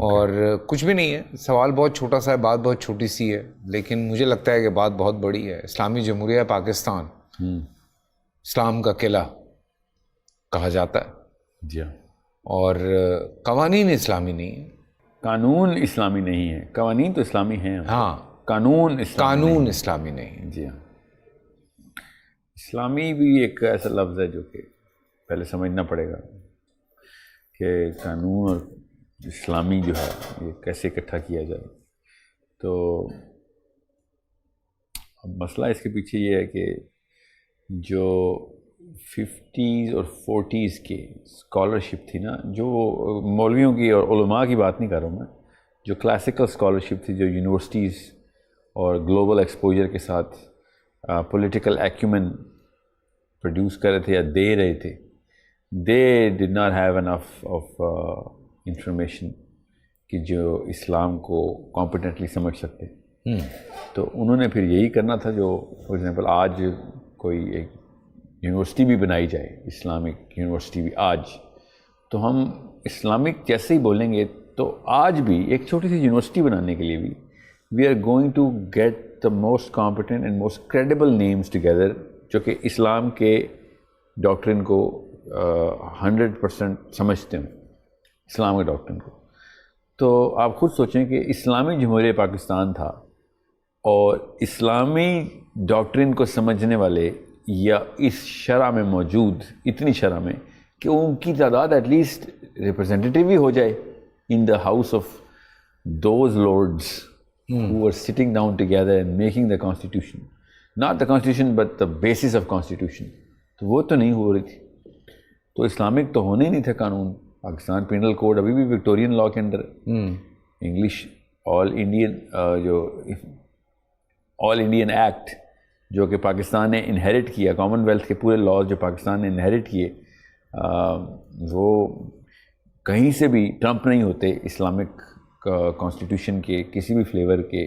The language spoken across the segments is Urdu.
اور کچھ بھی نہیں ہے، سوال بہت چھوٹا سا ہے، بات بہت چھوٹی سی ہے، لیکن مجھے لگتا ہے کہ بات بہت بڑی ہے. اسلامی جمہوریہ پاکستان اسلام کا قلعہ کہا جاتا ہے. جی ہاں. اور قوانین اسلامی نہیں ہیں. قانون اسلامی نہیں ہے، قوانین تو اسلامی ہیں. ہاں، قانون اسلامی نہیں ہے. جی ہاں. اسلامی بھی ایک ایسا لفظ ہے جو کہ پہلے سمجھنا پڑے گا کہ قانون اور اسلامی جو ہے یہ کیسے اکٹھا کیا جائے. تو اب مسئلہ اس کے پیچھے یہ ہے کہ جو 50s اور 40s کی اسکالرشپ تھی نا، جو مولویوں کی اور علماء کی بات نہیں کر رہا ہوں میں، جو کلاسیکل اسکالرشپ تھی جو یونیورسٹیز اور گلوبل ایکسپوجر کے ساتھ پولیٹیکل ایکیومن پروڈیوس کر رہے تھے یا دے رہے تھے، they did not have enough of information کہ جو اسلام کو کمپیٹنٹلی سمجھ سکتے. تو انہوں نے پھر یہی کرنا تھا جو فار ایگزامپل آج کوئی ایک یونیورسٹی بھی بنائی جائے، اسلامک یونیورسٹی بھی آج، تو ہم اسلامک جیسے ہی بولیں گے تو آج بھی ایک چھوٹی سی یونیورسٹی بنانے کے لیے بھی we are going to get the most competent and most credible names together جو کہ اسلام کے ڈاکٹرن کو 100% سمجھتے ہیں، اسلام کے ڈاکٹرن کو. تو آپ خود سوچیں کہ اسلامی جمہوریہ پاکستان تھا اور اسلامی ڈاکٹرن کو سمجھنے والے یا اس شرح میں موجود اتنی شرح میں کہ ان کی تعداد ایٹ لیسٹ ریپرزینٹیٹیو ہی ہو جائے in the house of those lords who were sitting down together and making the constitution, not the constitution but the basis of constitution. تو وہ تو نہیں ہو رہی تھی. تو اسلامک تو ہونے ہی نہیں تھا قانون. پاکستان پینل کوڈ ابھی بھی وکٹورین لا کے اندر، انگلش آل انڈین ایکٹ جو کہ پاکستان نے انہیریٹ کیا، کامن ویلتھ کے پورے لاز جو پاکستان نے انہیریٹ کیے، وہ کہیں سے بھی ٹرمپ نہیں ہوتے اسلامک کانسٹیٹیوشن کے کسی بھی فلیور کے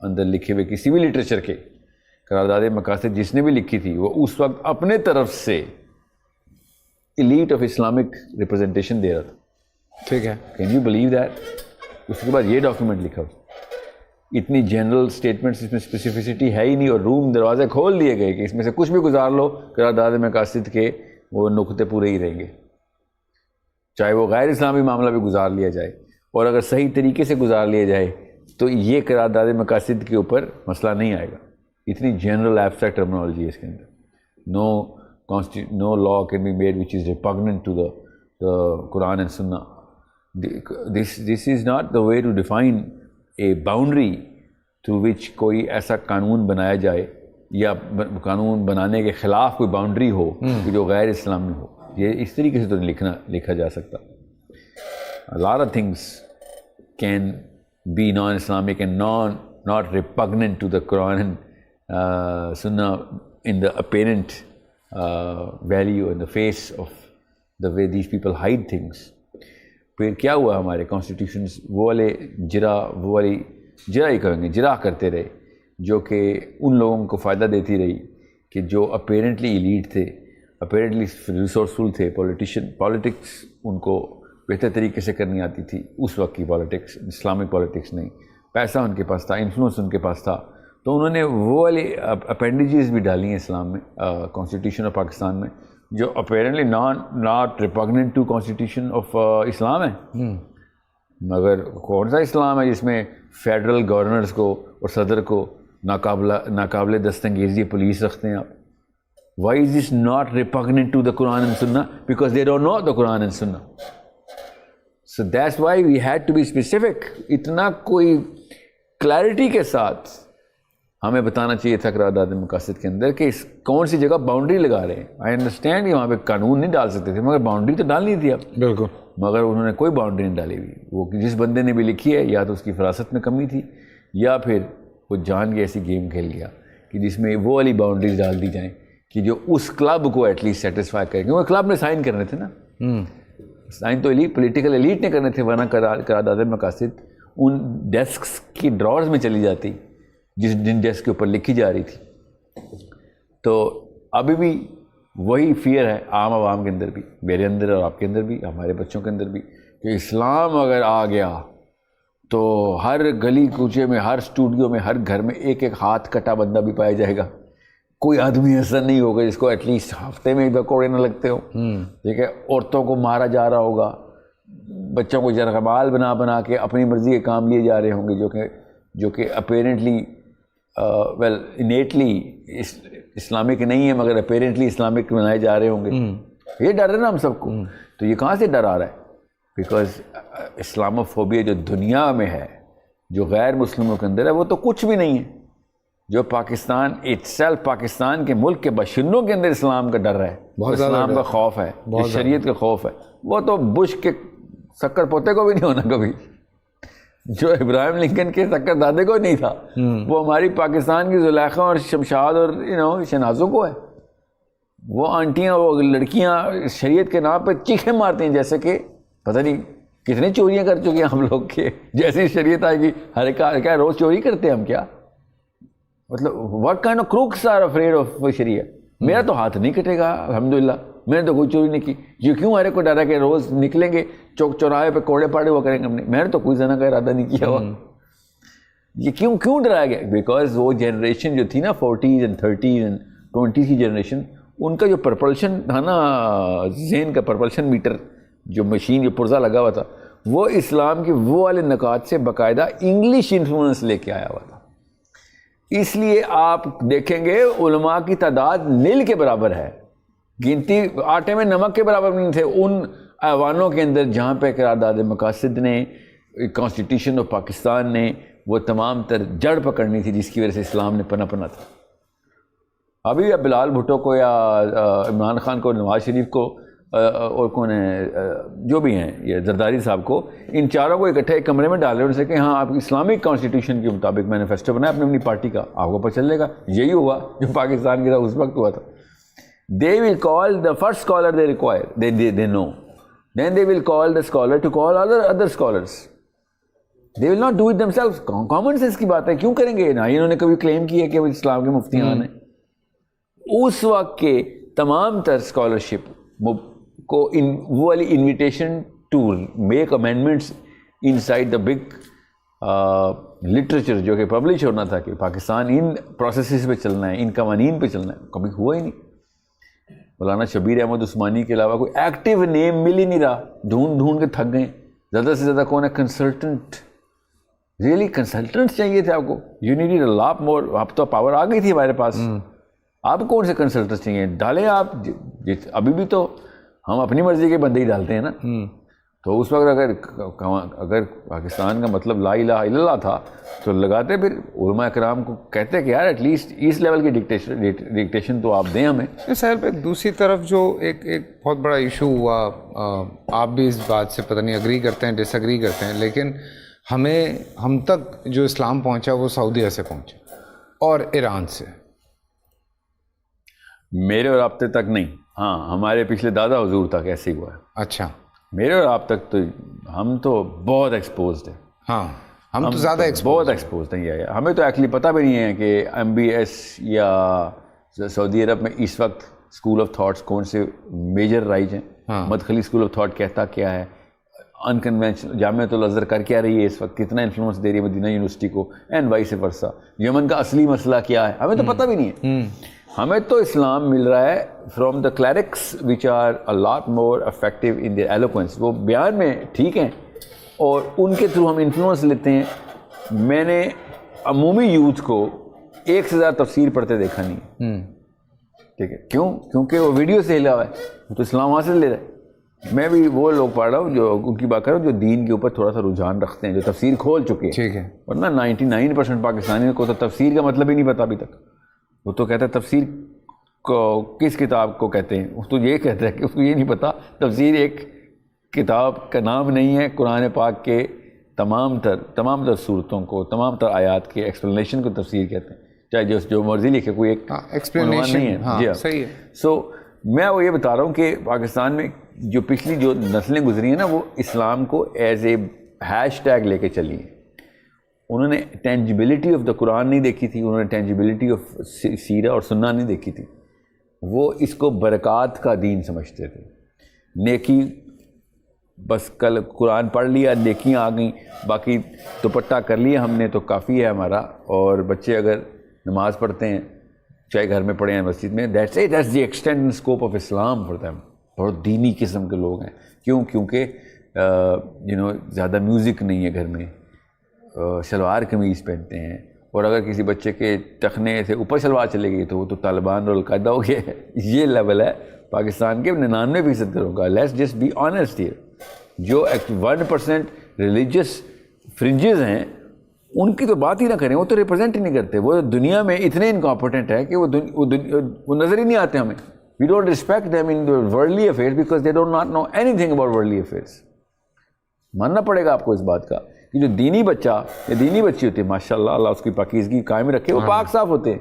اندر لکھے ہوئے کسی بھی لٹریچر کے. قرارداد مقاصد جس نے بھی لکھی تھی وہ اس وقت اپنے طرف سے ایلیٹ آف اسلامک ریپرزنٹیشن دے رہا تھا. ٹھیک ہے، کین یو بلیو دیٹ؟ اس کے بعد یہ ڈاکیومنٹ لکھا ہو، اتنی جنرل اسٹیٹمنٹس اس میں اسپیسیفسٹی ہے ہی نہیں، اور روم دروازے کھول دیے گئے کہ اس میں سے کچھ بھی گزار لو، قرارداد مقاصد کے وہ نقطے پورے ہی رہیں گے، چاہے وہ غیر اسلامی معاملہ بھی گزار لیا جائے، اور اگر صحیح طریقے سے گزار لیا جائے تو یہ قرارداد مقاصد کے اوپر مسئلہ نہیں آئے گا. اتنی جنرل ایبسٹریکٹ ٹرمنالوجی ہے اس کے اندر. No law can be made which is repugnant to the Quran and Sunnah. This is not the way to define a boundary through which کوئی ایسا قانون بنایا جائے یا قانون بنانے کے خلاف کوئی باؤنڈری ہو کہ جو غیر اسلامی ہو. یہ اس طریقے سے تو نہیں لکھا جا سکتا. A lot of things can be non-Islamic and not repugnant to the Quran and Sunnah in the apparent value and the face of the way these people hide things. پھر کیا ہوا ہمارے کانسٹیٹیوشنز وہ والی جرا ہی کہیں گے، جرا کرتے رہے جو کہ ان لوگوں کو فائدہ دیتی رہی کہ جو اپیرنٹلی ایلیٹ تھے، اپیرنٹلی ریسورسفل تھے، پالیٹکس ان کو بہتر طریقے سے کرنی آتی تھی. اس وقت کی پالیٹکس، اسلامک پالیٹکس نہیں، پیسہ ان کے پاس تھا، انفلوئنس ان کے پاس تھا، تو انہوں نے وہ والی اپینڈیجز بھی ڈالی ہیں اسلام میں، کانسٹیٹیوشن آف پاکستان میں، جو apparently not repugnant to constitution of Islam ہے. مگر کون سا اسلام ہے جس میں فیڈرل گورنرز کو اور صدر کو ناقابل دستانگیزی پولیس رکھتے ہیں آپ؟ Why is this not repugnant to the Quran and Sunnah? Because they don't know the Quran and Sunnah. So that's why we had to be specific. اتنا کوئی کلیئرٹی کے ساتھ ہمیں بتانا چاہیے تھا قرارداد مقاصد کے اندر کہ کون سی جگہ باؤنڈری لگا رہے ہیں. آئی انڈرسٹینڈ کہ وہاں پہ قانون نہیں ڈال سکتے تھے، مگر باؤنڈری تو ڈالنی تھی آپ. بالکل. مگر انہوں نے کوئی باؤنڈری نہیں ڈالی ہوئی. وہ جس بندے نے بھی لکھی ہے یا تو اس کی فراست میں کمی تھی یا پھر وہ جان کے ایسی گیم کھیل گیا کہ جس میں وہ والی باؤنڈریز ڈال دی جائیں کہ جو اس کلب کو ایٹ لیسٹ سیٹسفائی کریں. کیونکہ کلب نے سائن کرنے تھے نا، سائن تو پولیٹیکل ایلیٹ نے کرنے تھے، ورنہ قرارداد مقاصد ان ڈیسکس کی ڈراورز میں چلی جاتی جن ڈیسک کے اوپر لکھی جا رہی تھی. تو ابھی بھی وہی فیئر ہے عام عوام کے اندر بھی، میرے اندر اور آپ کے اندر بھی، ہمارے بچوں کے اندر بھی، کہ اسلام اگر آ گیا تو ہر گلی کوچے میں, ہر اسٹوڈیو میں, ہر گھر میں ایک ایک ہاتھ کٹا بندہ بھی پایا جائے گا. کوئی آدمی ایسا نہیں ہوگا جس کو ایٹ لیسٹ ہفتے میں پکوڑے نہ لگتے ہو. ٹھیک ہے, عورتوں کو مارا جا رہا ہوگا, بچوں کو جرغمال بنا بنا کے اپنی مرضی کے کام لیے جا رہے ہوں گے, جو کہ اپیرنٹلی ویل انیٹلی اسلامک نہیں ہے مگر اپیرنٹلی اسلامک بنائے جا رہے ہوں گے. یہ ڈر ہے نا ہم سب کو. تو یہ کہاں سے ڈر آ رہا ہے؟ بیکاز اسلاموفوبیا جو دنیا میں ہے, جو غیر مسلموں کے اندر ہے, وہ تو کچھ بھی نہیں ہے. جو پاکستان itself, پاکستان کے ملک کے باشندوں کے اندر اسلام کا ڈر ہے, اسلام کا خوف ہے, شریعت کا خوف ہے, وہ تو بش کے شکر پوتے کو بھی نہیں ہونا کبھی, جو ابراہیم لنکن کے شکر دادے کو نہیں تھا, وہ ہماری پاکستان کی زلیخا اور شمشاد اور شنازوں کو ہے. وہ آنٹیاں, وہ لڑکیاں شریعت کے نام پہ چیخیں مارتی ہیں جیسے کہ پتہ نہیں کتنے چوریاں کر چکے ہیں ہم لوگ کے. جیسی شریعت آئے گی ہر ایک کیا روز چوری کرتے ہیں ہم کیا؟ مطلب what kind of crooks are afraid of شریعت؟ میرا تو ہاتھ نہیں کٹے گا الحمدللہ, میں نے تو کوئی چوری نہیں کی. یہ کیوں ہر ایک کو ڈرا کہ روز نکلیں گے چوک چوراہے پہ کوڑے پاڑے وہ کریں گے؟ میں نے تو کوئی زنا کا ارادہ نہیں کیا ہوا. یہ کیوں ڈرایا گیا؟ بیکاز وہ جنریشن جو تھی نا 40s and 30s and 20s کی جنریشن, ان کا جو پرپلشن تھا نا, ذہن کا پرپلشن میٹر, جو مشین جو پرزہ لگا ہوا تھا, وہ اسلام کے وہ والے نکات سے باقاعدہ انگلش انفلوئنس لے کے آیا ہوا تھا. اس لیے آپ دیکھیں گے علماء کی تعداد نیل کے برابر ہے, گنتی آٹے میں نمک کے برابر نہیں تھے ان ایوانوں کے اندر جہاں پہ قرارداد مقاصد نے, کانسٹیٹیوشن آف پاکستان نے وہ تمام تر جڑ پکڑنی تھی جس کی وجہ سے اسلام نے پنپنا تھا. ابھی بلال بھٹو کو یا عمران خان کو, نواز شریف کو, اور کون ہے جو بھی ہیں یہ زرداری صاحب کو, ان چاروں کو اکٹھے ایک کمرے میں ڈالے ان سے کہ ہاں آپ اسلامک کانسٹیٹیوشن کے مطابق مینیفیسٹو بنایا اپنی اپنی پارٹی کا, آپ کو پتہ چلے گا. یہی ہوا جو پاکستان کی اس وقت ہوا تھا. They will call the first scholar they require, they know. Then they will call the scholar to call other scholars. They will not do it themselves. Common sense کی بات ہے, کیوں کریں گے؟ نہ انہوں نے کبھی کلیم کیا کہ وہ اسلام کے مفتیان ہیں. اس وقت کے تمام تر اسکالرشپ کو وہ والی invitation to make amendments inside the big literature جو کہ پبلش ہونا تھا کہ پاکستان ان پروسیسز پہ چلنا ہے, ان قوانین پہ چلنا ہے, کبھی ہوا ہی نہیں. مولانا شبیر احمد عثمانی کے علاوہ کوئی ایکٹیو نیم مل ہی نہیں رہا, ڈھونڈ کے تھک گئے. زیادہ سے زیادہ کون ہے؟ کنسلٹنٹ. ریئلی کنسلٹنٹس چاہیے تھے آپ کو. یو نیڈ اے لاٹ مور. آپ تو پاور آ گئی تھی ہمارے پاس, آپ کون سے کنسلٹنٹس چاہیے؟ ڈالیں آپ. ابھی بھی تو ہم اپنی مرضی کے بندے ہی ڈالتے ہیں نا. تو اس وقت اگر پاکستان کا مطلب لا الہ الا اللہ تھا تو لگاتے پھر علماء کرام کو کہتے کہ یار ایٹ لیسٹ اس لیول کی ڈکٹیشن تو آپ دیں ہمیں. سہیل پہ دوسری طرف جو ایک بہت بڑا ایشو ہوا, آپ بھی اس بات سے پتہ نہیں اگری کرتے ہیں ڈس اگری کرتے ہیں, لیکن ہم تک جو اسلام پہنچا وہ سعودیہ سے پہنچا اور ایران سے. میرے اور آپ تک نہیں. ہاں ہمارے پچھلے دادا حضور تک ایسے ہی ہوا ہے. اچھا. میرے اور آپ تک تو ہم تو بہت ایکسپوزڈ ہیں. ہاں ہم تو زیادہ بہت ایکسپوزڈ ہیں. یہ ہمیں تو ایکچولی پتہ بھی نہیں ہے کہ MBS یا سعودی عرب میں اس وقت اسکول آف تھاٹس کون سے میجر رائج ہیں. مدخلی اسکول آف تھاٹ کہتا کیا ہے, انکنوینشنل جامعۃ الازہر کر کیا رہی ہے اس وقت, کتنا انفلوئنس دے رہی ہے مدینہ یونیورسٹی کو, اینڈ وائس ورسا. یمن کا اصلی مسئلہ کیا ہے ہمیں تو پتہ بھی نہیں ہے. ہمیں تو اسلام مل رہا ہے from the clerics which are a lot more effective in their eloquence. وہ بیان میں ٹھیک ہیں اور ان کے تھرو ہم انفلوئنس لیتے ہیں. میں نے عمومی یوتھ کو ایک سے زیادہ تفسیر پڑھتے دیکھا نہیں ہے. ٹھیک ہے, کیوں؟ کیونکہ وہ ویڈیو سے ہلا ہوا ہے, تو اسلام وہاں سے لے رہا ہے. میں بھی وہ لوگ پڑھ رہا ہوں جو ان کی بات کر رہا ہوں جو دین کے اوپر تھوڑا سا رجحان رکھتے ہیں, جو تفسیر کھول چکے ہیں. ٹھیک ہے. ورنہ 99% پاکستانی کو تو تفسیر کا مطلب ہی نہیں پتا ابھی تک. وہ تو کہتا ہے تفسیر کو کس کتاب کو کہتے ہیں, وہ تو یہ کہتا ہے کہ اس کو یہ نہیں پتا تفسیر ایک کتاب کا نام نہیں ہے. قرآن پاک کے تمام تر صورتوں کو, تمام تر آیات کے ایکسپلینیشن کو تفسیر کہتے ہیں, چاہے جو مرضی لکھے, کوئی ایک ایکسپلینیشن نہیں ہے. جی صحیح ہے. سو میں وہ یہ بتا رہا ہوں کہ پاکستان میں جو پچھلی جو نسلیں گزری ہیں نا, وہ اسلام کو ایز اے ہیش ٹیگ لے کے چلی ہیں. انہوں نے ٹینجیبلٹی آف دا قرآن نہیں دیکھی تھی, انہوں نے ٹینجیبلٹی آف سیرہ اور سنہ نہیں دیکھی تھی. وہ اس کو برکات کا دین سمجھتے تھے, نیکی بس کل قرآن پڑھ لیا، نیکیاں آ گئیں، باقی دوپٹہ کر لیا ہم نے تو کافی ہے ہمارا. اور بچے اگر نماز پڑھتے ہیں چاہے گھر میں پڑھے ہیں مسجد میں، that's the extent and scope of Islam for them. بہت دینی قسم کے لوگ ہیں. کیونکہ زیادہ میوزک نہیں ہے گھر میں، شلوار قمیض پہنتے ہیں. اور اگر کسی بچے کے ٹخنے سے اوپر شلوار چلے گئی تو وہ تو طالبان اور القاعدہ ہو گیا ہے. یہ لیول ہے پاکستان کے 99% گھروں کا. Let's just be honest here. جو 1% ریلیجیس فرنجز ہیں ان کی تو بات ہی نہ کریں، وہ تو ریپرزینٹ ہی نہیں کرتے. وہ دنیا میں اتنے انکمپیٹنٹ ہے کہ وہ نظر ہی نہیں آتے ہمیں. We don't respect them in worldly affairs because they don't not know anything about worldly affairs. ماننا پڑے گا آپ کو اس بات کا کہ جو دینی بچہ یا دینی بچی ہوتی ہے ماشاء اللہ اللہ اس کی پاکیزگی قائم رکھے، وہ پاک صاف ہوتے ہیں،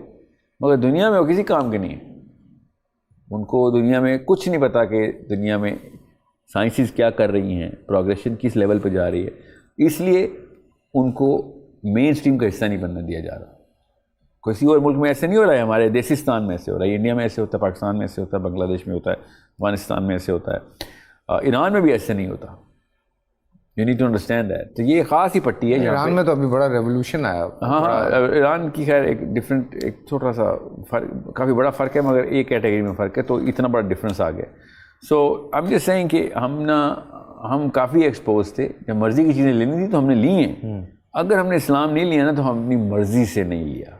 مگر دنیا میں وہ کسی کام کے نہیں ہیں. ان کو دنیا میں کچھ نہیں پتا کہ دنیا میں سائنسز کیا کر رہی ہیں، پروگریشن کس لیول پہ جا رہی ہے. اس لیے ان کو مین سٹریم کا حصہ نہیں بننا دیا جا رہا. کسی اور ملک میں ایسے نہیں ہو رہا ہے، ہمارے دیسستان میں ایسے ہو رہا ہے، انڈیا میں ایسے ہوتا ہے، پاکستان میں ایسے ہوتا ہے، بنگلہ دیش میں ہوتا ہے، افغانستان میں ایسے ہوتا ہے، ایران میں بھی ایسے نہیں ہوتا. You need to understand that. تو یہ خاص ہی پٹی ہے. ایران میں تو ابھی بڑا ریولوشن آیا. ہاں ایران کی خیر ایک ڈفرینٹ، ایک چھوٹا سا فرق، کافی بڑا فرق ہے مگر ایک کیٹیگری میں فرق ہے، تو اتنا بڑا ڈفرینس آ گیا. سو اب جس سینگ کہ ہم کافی ایکسپوز تھے. جب مرضی کی چیزیں لینی تھی تو ہم نے لی ہیں. اگر ہم نے اسلام نہیں لیا نا تو ہم اپنی مرضی سے نہیں لیا.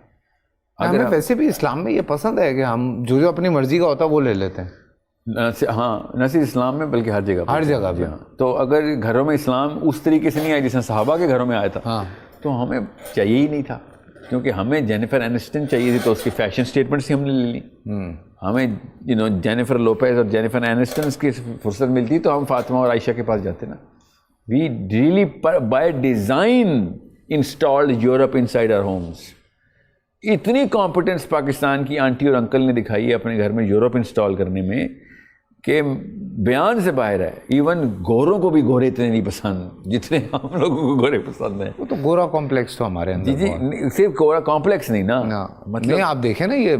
ہمیں ویسے بھی اسلام میں یہ پسند ہے کہ ہم جو اپنی مرضی کا ہوتا ہے وہ لے لیتے ہیں. ہاں نہ صرف اسلام میں بلکہ ہر جگہ پہ. تو اگر گھروں میں اسلام اس طریقے سے نہیں آیا جس میں صحابہ کے گھروں میں آیا تھا تو ہمیں چاہیے ہی نہیں تھا. کیونکہ ہمیں جینیفر اینسٹن چاہیے تھی تو اس کی فیشن اسٹیٹمنٹس ہی ہم نے لے لی. ہمیں جینیفر لوپیز اور جینیفر اینسٹنس کی فرصت ملتی تو ہم فاطمہ اور عائشہ کے پاس جاتے نا. We really by design installed Europe inside our homes. اتنی کمپٹنس پاکستان کی آنٹی اور انکل نے دکھائی ہے اپنے گھر میں یورپ انسٹال کرنے میں کہ بیان سے باہر ہے. ایون گوروں کو بھی گورے اتنے نہیں پسند جتنے ہم لوگوں کو گورے پسند ہیں. وہ تو گورا کمپلیکس تو ہمارے اندر. جی صرف گورا کمپلیکس نہیں نا، مطلب آپ دیکھیں نا یہ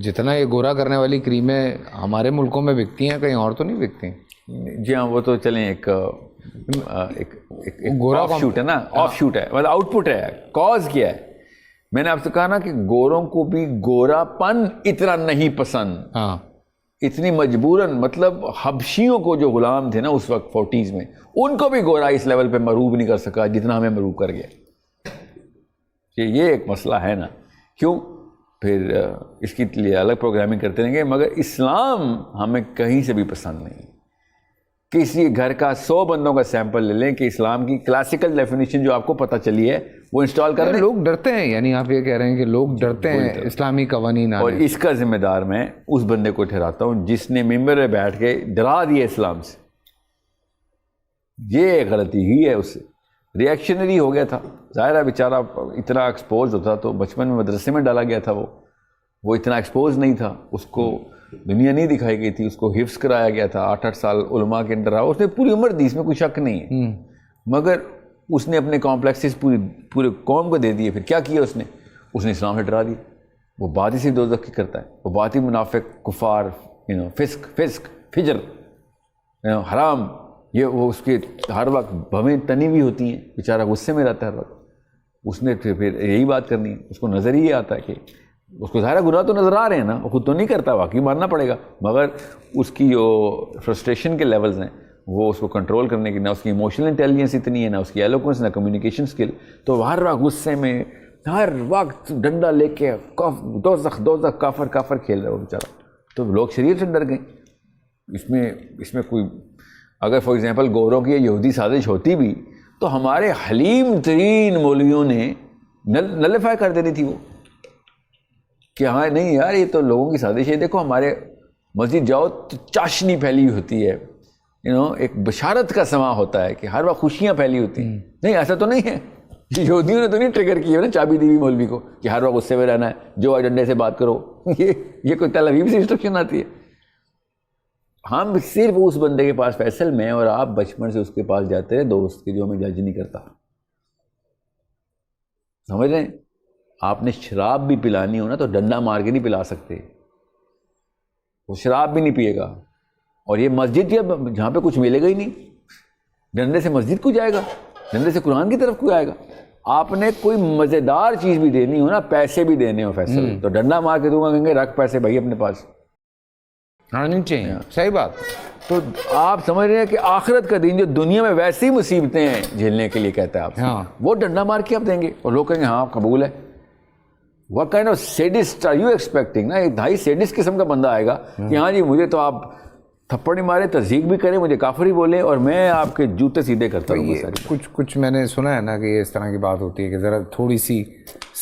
جتنا یہ گورا کرنے والی کریمیں ہمارے ملکوں میں بکتی ہیں کہیں اور تو نہیں بکتی. جی ہاں وہ تو چلیں ایک گورا آف شوٹ ہے نا، آف شوٹ ہے مطلب آؤٹ پٹ ہے. کاز کیا ہے؟ میں نے آپ سے کہا نا کہ گوروں کو بھی گورا پن اتنا نہیں پسند. ہاں اتنی مجبوراً، مطلب حبشیوں کو جو غلام تھے نا اس وقت 40s میں، ان کو بھی گورا اس لیول پہ مروب نہیں کر سکا جتنا ہمیں مروب کر گیا. یہ ایک مسئلہ ہے نا. کیوں پھر اس کی لیے الگ پروگرامنگ کرتے رہیں گے. مگر اسلام ہمیں کہیں سے بھی پسند نہیں. کسی گھر کا 100 بندوں کا سیمپل لے لیں کہ اسلام کی کلاسیکل ڈیفینیشن جو آپ کو پتہ چلی ہے وہ انسٹال کر رہے ہیں. لوگ ڈرتے ہیں، یعنی آپ یہ کہہ رہے ہیں کہ لوگ ڈرتے ہیں اسلامی قوانین. اور اس کا ذمہ دار میں اس بندے کو ٹھہراتا ہوں جس نے ممبر میں بیٹھ کے ڈرا دیا اسلام سے. یہ غلطی ہی ہے. اس سے ریئیکشنری ہو گیا تھا. ظاہر ہے بیچارہ اتنا ایکسپوز ہوتا تو بچپن میں مدرسے میں ڈالا گیا تھا. وہ اتنا ایکسپوز نہیں تھا، اس کو دنیا نہیں دکھائی گئی تھی، اس کو حفظ کرایا گیا تھا. 8 سال علماء کے اندر رہا. اس نے پوری عمر دی، اس میں کوئی شک نہیں ہے. مگر اس نے اپنے کمپلیکسز پورے قوم کو دے دیے. پھر کیا کیا اس نے اسلام سے ڈرا دیا. وہ بات ہی صرف دوزخ کی کرتا ہے. وہ بات ہی منافق، کفار، فسق، فجر، حرام. یہ وہ اس کے ہر وقت بھویں تنی ہوئی ہوتی ہیں. بیچارہ غصے میں رہتا ہے ہر وقت. اس نے پھر یہی بات کرنی ہے. اس کو نظر ہی یہ آتا ہے کہ اس کو ظاہر گناہ تو نظر آ رہے ہیں نا، وہ خود تو نہیں کرتا، واقعی ماننا پڑے گا. مگر اس کی جو فرسٹریشن کے لیولز ہیں وہ اس کو کنٹرول کرنے کی، نہ اس کی ایموشنل انٹیلیجنس اتنی ہے، نہ اس کی ایلوکوینس، نہ کمیونیکیشن اسکل. تو ہر وقت غصے میں ہر وقت ڈنڈا لے کے دوزخ کافر کھیل رہا ہے وہ بیچارہ. تو لوگ شریعت سے ڈر گئے. اس میں کوئی اگر فار ایگزامپل گوروں کی یہودی سازش ہوتی بھی تو ہمارے حلیم ترین مولویوں نے نلیفائی کر دینی تھی وہ کہ ہاں نہیں یار یہ تو لوگوں کی سازش ہے. دیکھو ہمارے مسجد جاؤ تو چاشنی پھیلی ہوتی ہے، ایک بشارت کا سماں ہوتا ہے کہ ہر وقت خوشیاں پھیلی ہوتی ہیں. نہیں ایسا تو نہیں ہے. یہودیوں نے تو نہیں ٹریگر کیا نا چابی دی ہوئی مولوی کو کہ ہر وقت غصے میں رہنا ہے، جو ڈنڈے سے بات کرو. یہ کوئی تل ابیب سے انسٹرکشن آتی ہے؟ ہم صرف اس بندے کے پاس فیصل میں، اور آپ بچپن سے اس کے پاس جاتے رہے دوست کے جو ہمیں جج نہیں کرتا. سمجھ رہے ہیں؟ آپ نے شراب بھی پلانی ہو نا تو ڈنڈا مار کے نہیں پلا سکتے. وہ شراب بھی نہیں پیے گا. اور یہ مسجد جہاں پہ کچھ ملے گا ہی نہیں. ڈنڈے سے مسجد کو جائے گا, ڈنڈے سے قرآن کی طرف کو آئے گا. آپ نے کوئی مزیدار چیز بھی دینی ہو نا, پیسے بھی دینے ہو فیصل, تو ڈنڈا مار کے دوں گا, کہیں گے رکھ پیسے بھائی اپنے پاس, آنی چاہیے. صحیح بات. تو آپ سمجھ رہے ہیں کہ آخرت کا دین جو دنیا میں ویسی مصیبتیں ہیں جھیلنے کے لیے کہتا ہے آپ سے, وہ ڈنڈا مار کے آپ دیں گے اور لوگ کہیں گے ہاں قبول ہے. What kind of sadist are you expecting؟ نا ایک دھائی سیڈسٹ قسم کا بندہ آئے گا کہ ہاں جی مجھے تو آپ تھپڑ نہیں مارے, تصدیق بھی کریں, مجھے کافر ہی بولے اور میں آپ کے جوتے سیدھے کرتا ہوں. کچھ میں نے سنا ہے نا کہ اس طرح کی بات ہوتی ہے کہ ذرا تھوڑی سی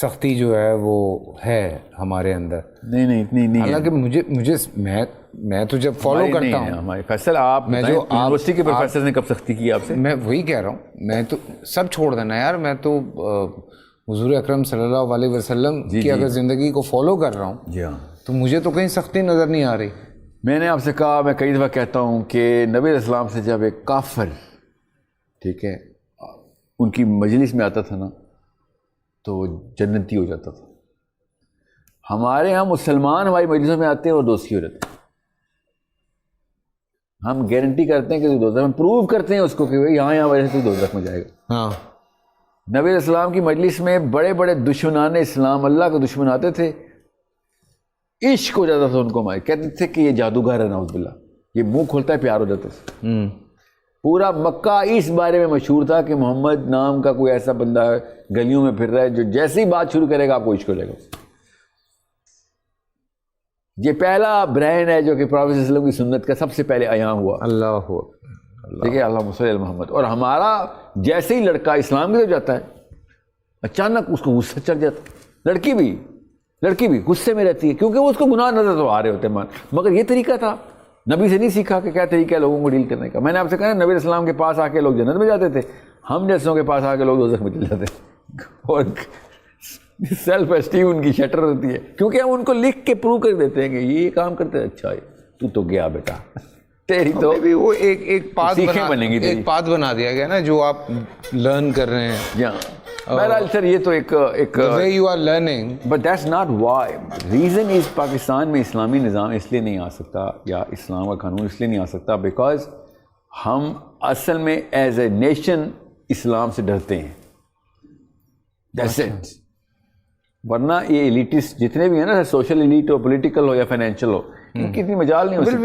سختی جو ہے وہ ہے ہمارے اندر. نہیں اتنی نہیں. حالانکہ میں تو جب فالو کرتا ہوں ہمارے فیصل, آپ یونیورسٹی کے پروفیسر نے کب سختی کی آپ سے؟ میں وہی کہہ رہا ہوں, میں تو سب چھوڑ دینا یار, میں تو حضور اکرم صلی اللہ علیہ وسلم کی اگر زندگی کو فالو کر رہا ہوں تو مجھے تو کہیں سختی نظر نہیں آ رہی. میں نے آپ سے کہا, میں کئی دفعہ کہتا ہوں کہ نبی علیہ السلام سے جب ایک کافر, ٹھیک ہے, ان کی مجلس میں آتا تھا نا تو وہ جنتی ہو جاتا تھا. ہمارے ہاں مسلمان ہماری مجلسوں میں آتے ہیں اور دوستی ہو جاتے ہیں. ہم گارنٹی کرتے ہیں کہ دوزخ میں, پروو کرتے ہیں اس کو کہ یہاں وجہ سے دوزخ میں جائے گا. ہاں, نبی علیہ السلام کی مجلس میں بڑے بڑے دشمنان اسلام, اللہ کے دشمن آتے تھے, عشق ہو جاتا تھا ان کو, ہمارے کہتے تھے کہ یہ جادوگر ہے نعوذ باللہ, یہ منہ کھولتا ہے پیار ہو جاتا تھا. پورا مکہ اس بارے میں مشہور تھا کہ محمد نام کا کوئی ایسا بندہ ہے گلیوں میں پھر رہا ہے جو جیسی بات شروع کرے گا آپ کو عشق ہو جائے گا. یہ پہلا برانڈ ہے جو کہ پروفیٹ صلی اللہ علیہ وسلم کی سنت کا سب سے پہلے عیاں ہوا. اللہ ٹھیک ہے, اللہم صلی علی محمد. اور ہمارا جیسے ہی لڑکا اسلام کی طرف جاتا ہے اچانک اس کو غصہ چڑھ جاتا ہے. لڑکی بھی غصے میں رہتی ہے کیونکہ وہ اس کو گناہ نظر تو آ رہے ہوتے ہیں, مگر یہ طریقہ تھا, نبی سے نہیں سیکھا کہ کیا طریقہ ہے لوگوں کو ڈیل کرنے کا. میں نے آپ سے کہا نبی علیہ السلام کے پاس آ کے لوگ جنت میں جاتے تھے, ہم جیسوں کے پاس آ کے لوگ دوزخ میں چلے جاتے ہیں. اور سیلف اسٹیم ان کی شٹر ہوتی ہے کیونکہ ہم ان کو لکھ کے پروو کر دیتے ہیں کہ یہ کام کرتے ہیں. اچھا تو تو گیا بیٹا, تیری تو بھی وہ ایک پاتھ بنا دیا گیا نا جو آپ لرن کر رہے ہیں. بہرحال سر یہ تو ایک you are learning, but that's not why. reason is Pakistan میں اسلامی نظام اس لیے نہیں آ سکتا یا اسلام کا قانون اس لیے نہیں آ سکتا بیکاز ہم اصل میں ایز اے نیشن اسلام سے ڈرتے ہیں. That's it. ورنہ یہ ایلیٹسٹ جتنے بھی ہیں نا, سوشل ایلیٹ ہو, پولیٹیکل ہو یا فائنینشیل ہو, ان کی اتنی مجال نہیں ہو سکتی.